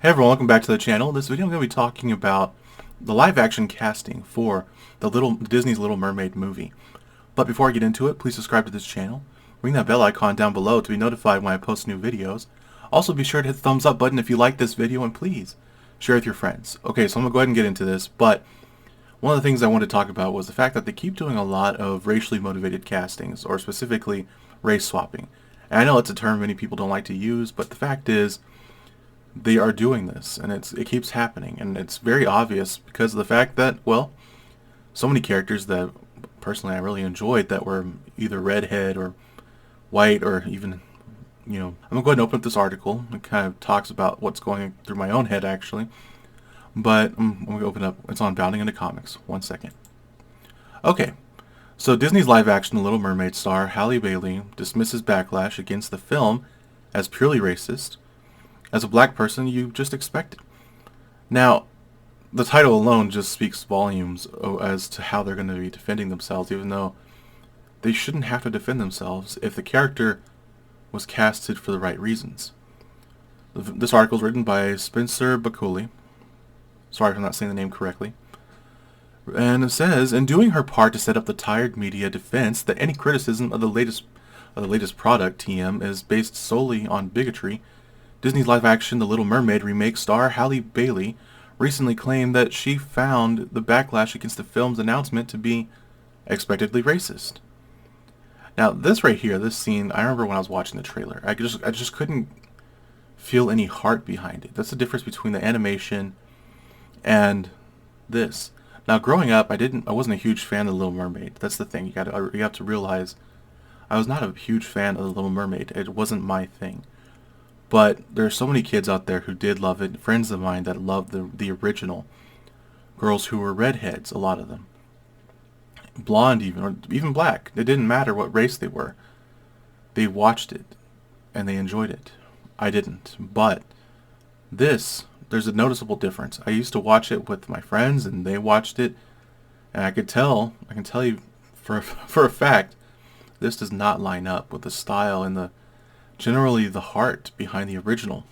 Hey everyone, welcome back to the channel. In this video I'm going to be talking about the live action casting for Disney's Little Mermaid movie. But before I get into it, please subscribe to this channel. Ring that bell icon down below to be notified when I post new videos. Also be sure to hit the thumbs up button if you like this video, and please share with your friends. Okay, so I'm going to go ahead and get into this, but one of the things I wanted to talk about was the fact that they keep doing a lot of racially motivated castings, or specifically race swapping. And I know it's a term many people don't like to use, but the fact is they are doing this, and it keeps happening, and it's very obvious because of the fact that, well, so many characters that personally I really enjoyed that were either redhead or white or even, I'm gonna go ahead and open up this article. It kind of talks about what's going through my own head actually, but I'm gonna open up. It's on Bounding into Comics. 1 second. Okay, so Disney's live-action The Little Mermaid star Halle Bailey dismisses backlash against the film as purely racist. As a black person, you just expect it. Now, the title alone just speaks volumes as to how they're going to be defending themselves, even though they shouldn't have to defend themselves if the character was casted for the right reasons. This article is written by Spencer Bakuli. Sorry if I'm not saying the name correctly. And it says, in doing her part to set up the tired media defense that any criticism of the latest product, TM, is based solely on bigotry, Disney's live-action The Little Mermaid remake star Halle Bailey recently claimed that she found the backlash against the film's announcement to be expectedly racist. Now, this right here, this scene, I remember when I was watching the trailer, I just couldn't feel any heart behind it. That's the difference between the animation and this. Now, growing up, I wasn't a huge fan of The Little Mermaid. That's the thing. You have to realize I was not a huge fan of The Little Mermaid. It wasn't my thing. But there are so many kids out there who did love it, friends of mine that loved the original. Girls who were redheads, a lot of them. Blonde even, or even black. It didn't matter what race they were. They watched it, and they enjoyed it. I didn't. But there's a noticeable difference. I used to watch it with my friends, and they watched it, and I can tell you for a fact, this does not line up with the style and generally the heart behind the original.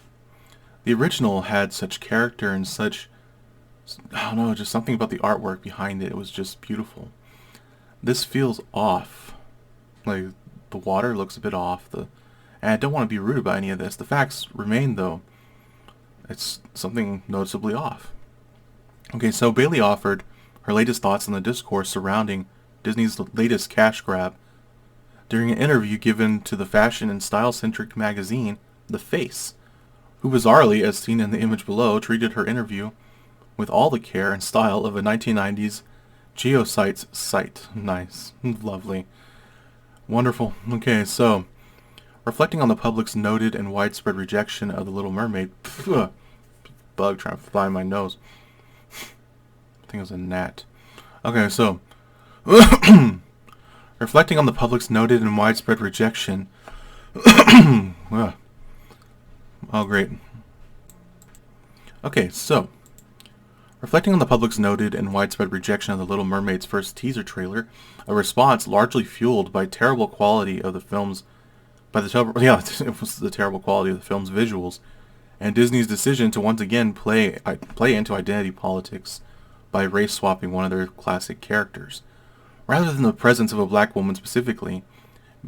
The original had such character and such, I don't know, just something about the artwork behind it. It was just beautiful. This feels off. Like, the water looks a bit off. And I don't want to be rude about any of this. The facts remain, though. It's something noticeably off. Okay, so Bailey offered her latest thoughts on the discourse surrounding Disney's latest cash grab during an interview given to the fashion and style-centric magazine, The Face, who bizarrely, as seen in the image below, treated her interview with all the care and style of a 1990s Geocities site. Nice. Lovely. Wonderful. Okay, so, reflecting on the public's noted and widespread rejection of The Little Mermaid, bug trying to fly in my nose. I think it was a gnat. Okay, so, reflecting on the public's noted and widespread rejection. Oh, great. Okay, so, reflecting on the public's noted and widespread rejection of The Little Mermaid's first teaser trailer, a response largely fueled by terrible quality of the film's, it was the terrible quality of the film's visuals, and Disney's decision to once again play into identity politics by race swapping one of their classic characters. Rather than the presence of a black woman specifically,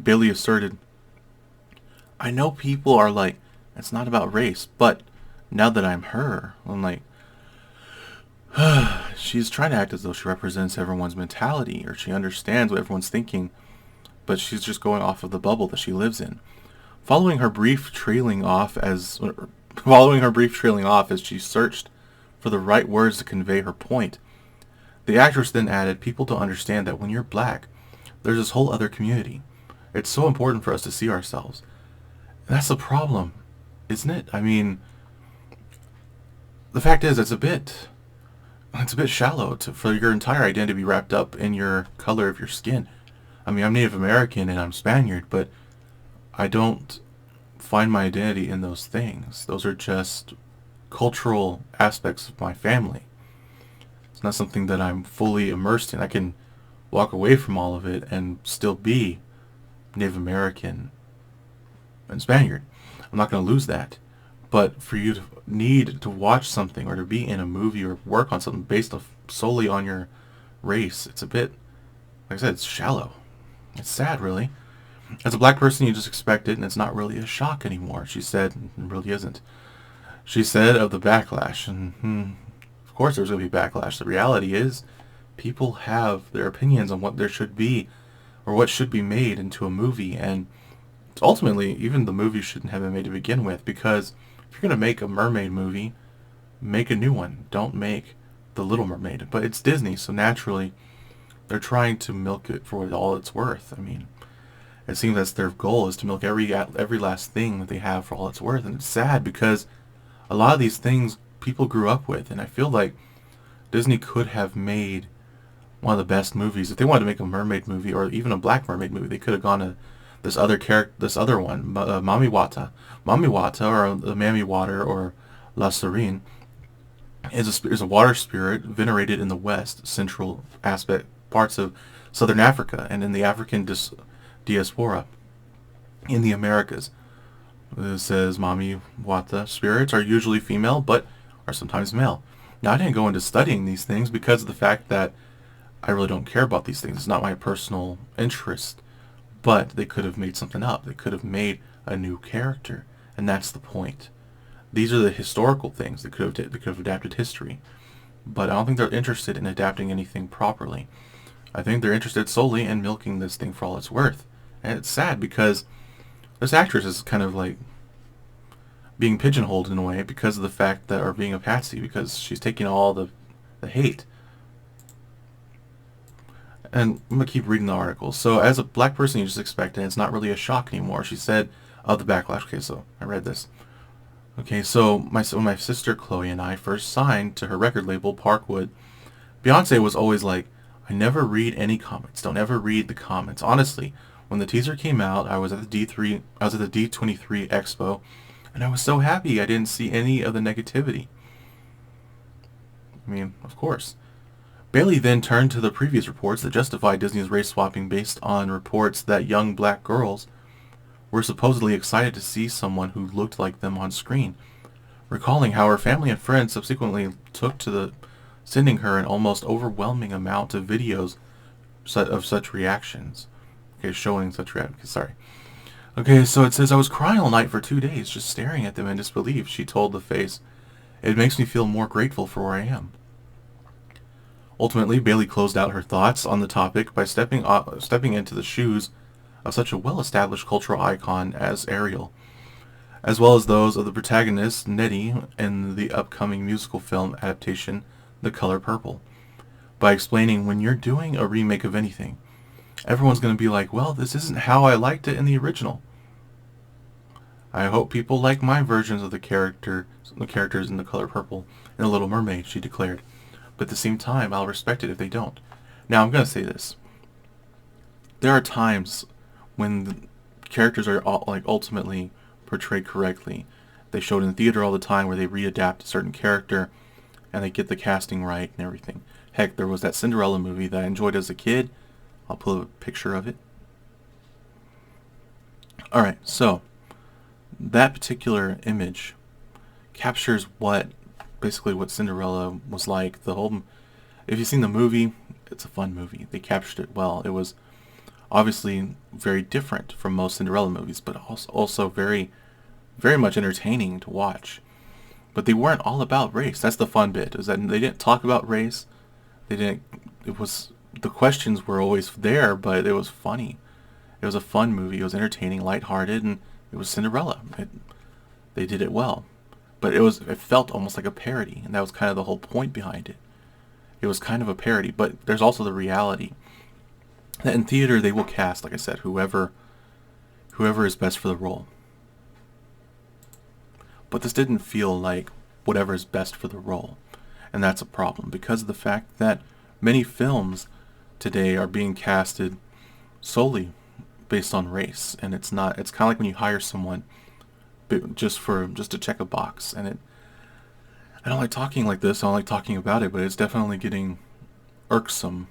Bailey asserted, I know people are like, it's not about race, but now that I'm her, I'm like, she's trying to act as though she represents everyone's mentality, or she understands what everyone's thinking, but she's just going off of the bubble that she lives in. Following her brief trailing off as she searched for the right words to convey her point, the actress then added, people don't understand that when you're black, there's this whole other community. It's so important for us to see ourselves. And that's the problem, isn't it? I mean, the fact is, it's a bit shallow for your entire identity to be wrapped up in your color of your skin. I mean, I'm Native American and I'm Spaniard, but I don't find my identity in those things. Those are just cultural aspects of my family. It's not something that I'm fully immersed in. I can walk away from all of it and still be Native American and Spaniard. I'm not going to lose that. But for you to need to watch something or to be in a movie or work on something based solely on your race, it's a bit, like I said, it's shallow. It's sad, really. As a black person, you just expect it, and it's not really a shock anymore, she said. It really isn't. She said of the backlash, and of course there's going to be backlash. The reality is, people have their opinions on what there should be, or what should be made into a movie, and ultimately, even the movie shouldn't have been made to begin with, because if you're going to make a mermaid movie, make a new one. Don't make The Little Mermaid. But it's Disney, so naturally, they're trying to milk it for all it's worth. I mean, it seems that's their goal, is to milk every last thing that they have for all it's worth. And it's sad because a lot of these things people grew up with, and I feel like Disney could have made one of the best movies. If they wanted to make a mermaid movie or even a black mermaid movie, they could have gone to this other one, Mami Wata. Mami Wata, or the Mammy Water, or La Serene, is a water spirit venerated in the West Central aspect parts of Southern Africa and in the African diaspora in the Americas. It says Mami Wata spirits are usually female, but are sometimes male. Now, I didn't go into studying these things because of the fact that I really don't care about these things. It's not my personal interest. But they could have made something up. They could have made a new character, and that's the point. These are the historical things. They could have adapted history, but I don't think they're interested in adapting anything properly. I think they're interested solely in milking this thing for all it's worth, and it's sad because this actress is kind of like being pigeonholed in a way because of the fact that, or being a patsy, because she's taking all the hate. And I'm going to keep reading the article. So, as a black person, you just expect it. It's not really a shock anymore. She said of the backlash. Okay, so I read this. Okay, so when my sister Chloe and I first signed to her record label, Parkwood, Beyonce was always like, I never read any comments. Don't ever read the comments. Honestly, when the teaser came out, I was at the D23 Expo, and I was so happy I didn't see any of the negativity. I mean, of course. Bailey then turned to the previous reports that justified Disney's race swapping based on reports that young black girls were supposedly excited to see someone who looked like them on screen, recalling how her family and friends subsequently took to sending her an almost overwhelming amount of videos of such reactions. Okay, showing such reactions. Sorry. Okay, so it says, I was crying all night for 2 days, just staring at them in disbelief, she told The Face. It makes me feel more grateful for where I am. Ultimately, Bailey closed out her thoughts on the topic by stepping into the shoes of such a well-established cultural icon as Ariel, as well as those of the protagonist, Nettie, in the upcoming musical film adaptation, The Color Purple, by explaining, when you're doing a remake of anything, everyone's going to be like, well, this isn't how I liked it in the original. I hope people like my versions of the characters in The Color Purple and The Little Mermaid, she declared. But at the same time, I'll respect it if they don't. Now, I'm going to say this. There are times when the characters are ultimately portrayed correctly. They showed in the theater all the time where they readapt a certain character and they get the casting right and everything. Heck, there was that Cinderella movie that I enjoyed as a kid. I'll pull a picture of it. Alright, so that particular image captures basically what Cinderella was like. If you've seen the movie, it's a fun movie. They captured it well. It was obviously very different from most Cinderella movies, but also very, very much entertaining to watch. But they weren't all about race. That's the fun bit, is that they didn't talk about race. The questions were always there, but it was funny. It was a fun movie. It was entertaining, lighthearted, and it was Cinderella. They did it well. But it felt almost like a parody, and that was kind of the whole point behind it. It was kind of a parody, but there's also the reality that in theater they will cast, like I said, whoever is best for the role. But this didn't feel like whatever is best for the role, and that's a problem because of the fact that many films today are being casted solely based on race, and it's kind of like when you hire someone just to check a box, and I don't like talking like this, I don't like talking about it, but it's definitely getting irksome,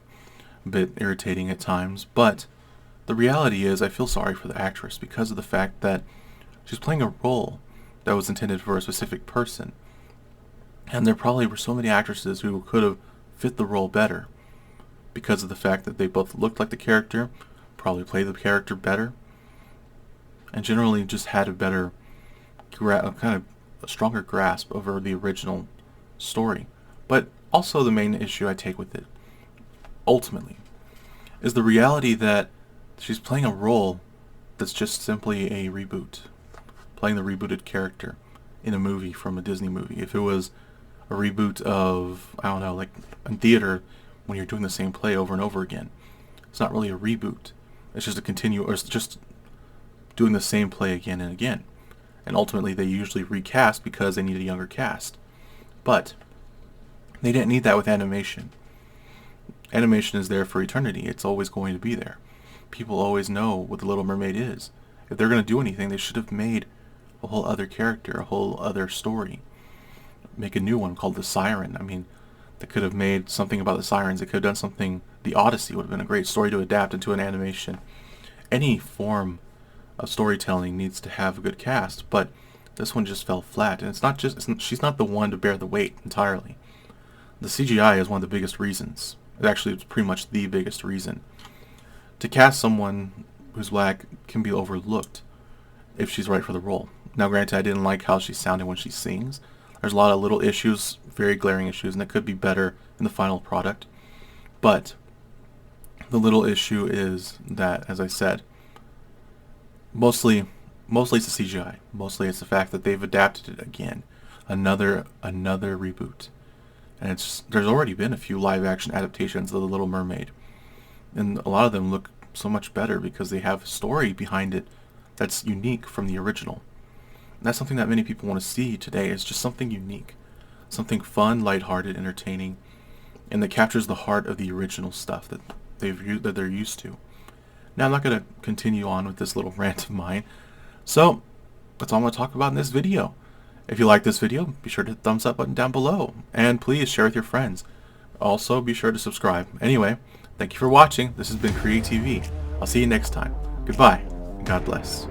a bit irritating at times. But the reality is I feel sorry for the actress because of the fact that she's playing a role that was intended for a specific person. And there probably were so many actresses who could have fit the role better because of the fact that they both looked like the character, probably played the character better, and generally just had a better, kind of a stronger grasp over the original story. But also the main issue I take with it, ultimately, is the reality that she's playing a role that's just simply a reboot, playing the rebooted character in a movie from a Disney movie. If it was a reboot of, I don't know, like in theater when you're doing the same play over and over again, it's not really a reboot. It's just or it's just doing the same play again and again. And ultimately they usually recast because they need a younger cast. But they didn't need that with animation. Animation is there for eternity. It's always going to be there. People always know what The Little Mermaid is. If they're going to do anything, they should have made a whole other character, a whole other story. Make a new one called The Siren. I mean, they could have made something about the sirens. They could have done something. The Odyssey would have been a great story to adapt into an animation. Any form of storytelling needs to have a good cast, but this one just fell flat. And she's not the one to bear the weight entirely. The CGI is one of the biggest reasons. It's pretty much the biggest reason. To cast someone who's black can be overlooked if she's right for the role. Now, granted, I didn't like how she sounded when she sings. There's a lot of little issues, very glaring issues, and it could be better in the final product. But the little issue is that, as I said, mostly it's the CGI. Mostly it's the fact that they've adapted it again. Another reboot. And there's already been a few live-action adaptations of The Little Mermaid. And a lot of them look so much better because they have a story behind it that's unique from the original. And that's something that many people want to see today, is just something unique. Something fun, lighthearted, entertaining, and that captures the heart of the original stuff that they're used to. Now I'm not going to continue on with this little rant of mine. So that's all I'm going to talk about in this video. If you like this video, be sure to hit the thumbs up button down below. And please share with your friends. Also, be sure to subscribe. Anyway, thank you for watching. This has been Create TV. I'll see you next time. Goodbye, and God bless.